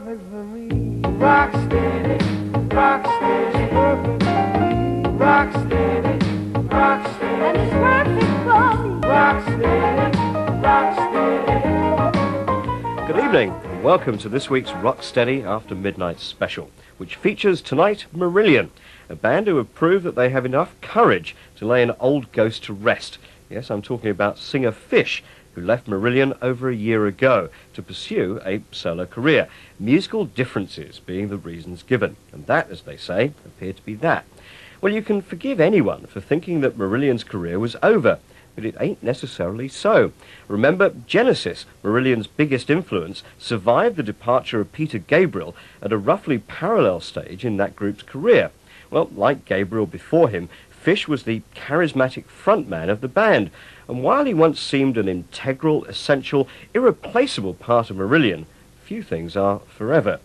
perfect for me. Rock steady, rock steady, perfect for me. Rock steady, rock steady, and it's perfect for me. Rock steady, rock steady. Good evening, and welcome to this week's Rocksteady After Midnight special, which features tonight Marillion, a band who have proved that they have enough courage to lay an old ghost to rest. Yes, I'm talking about singer Fish, who left Marillion over a year ago to pursue a solo career, musical differences being the reasons given. And that, as they say, appear to be that. Well, you can forgive anyone for thinking that Marillion's career was over, but it ain't necessarily so. Remember, Genesis, Marillion's biggest influence, survived the departure of Peter Gabriel at a roughly parallel stage in that group's career. Well, like Gabriel before him, Fish was the charismatic frontman of the band, and while he once seemed an integral, essential, irreplaceable part of Marillion, few things are forever.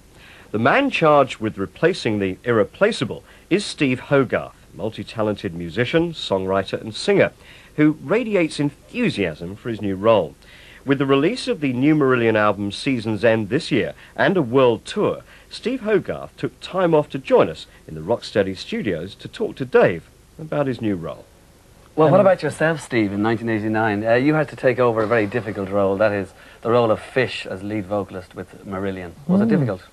The man charged with replacing the irreplaceable is Steve Hogarth, multi-talented musician, songwriter and singer, who radiates enthusiasm for his new role. With the release of the new Marillion album Season's End this year and a world tour, Steve Hogarth took time off to join us in the Rocksteady studios to talk to Dave about his new role. Well, what about yourself, Steve, in 1989? You had to take over a very difficult role, that is, the role of Fish as lead vocalist with Marillion. Was it difficult?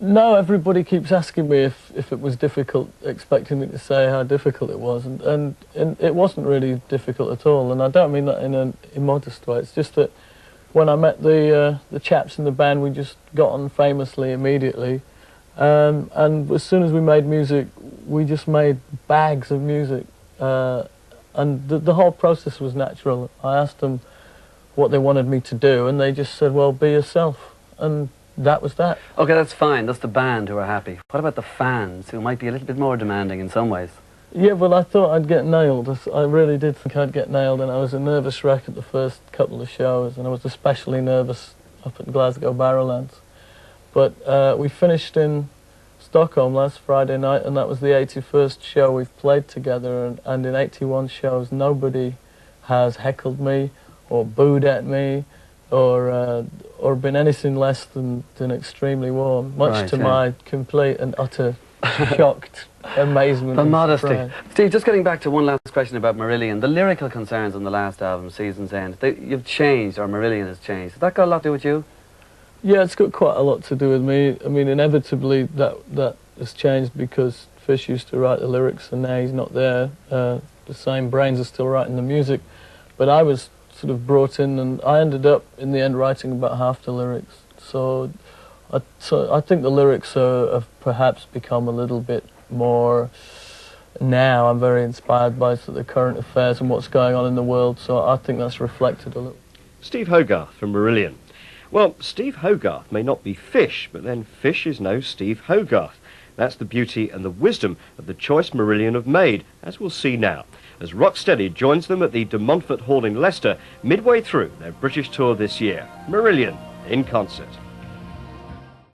No, everybody keeps asking me if it was difficult, expecting me to say how difficult it was, and it wasn't really difficult at all, and I don't mean that in an immodest way. It's just that when I met the chaps in the band, we just got on famously immediately, and as soon as we made music, we just made bags of music, and the whole process was natural. I asked them what they wanted me to do, and they just said, well, be yourself, and that was that. Okay, that's fine. That's the band who are happy. What about the fans, who might be a little bit more demanding in some ways? Yeah, well, I thought I'd get nailed. I really did think I'd get nailed, and I was a nervous wreck at the first couple of shows, and I was especially nervous up at Glasgow Barrowlands. But we finished in Stockholm last Friday night, and that was the 81st show we've played together, and in 81 shows nobody has heckled me or booed at me or been anything less than extremely warm, much to my complete and utter shocked amazement and modesty. surprise. Steve, just getting back to one last question about Marillion, the lyrical concerns on the last album, Season's End, you've changed, or Marillion has changed. Has that got a lot to do with you? Yeah, it's got quite a lot to do with me. I mean, inevitably that has changed because Fish used to write the lyrics and now he's not there. The same brains are still writing the music, but I was sort of brought in, and I ended up in the end writing about half the lyrics. So I think the lyrics have perhaps become a little bit more. Now I'm very inspired by sort of the current affairs and what's going on in the world, so I think that's reflected a little. Steve Hogarth from Marillion. Well, Steve Hogarth may not be Fish, but then Fish is no Steve Hogarth. That's the beauty and the wisdom of the choice Marillion have made, as we'll see now, as Rocksteady joins them at the de Montfort Hall in Leicester midway through their British tour this year. Marillion in concert.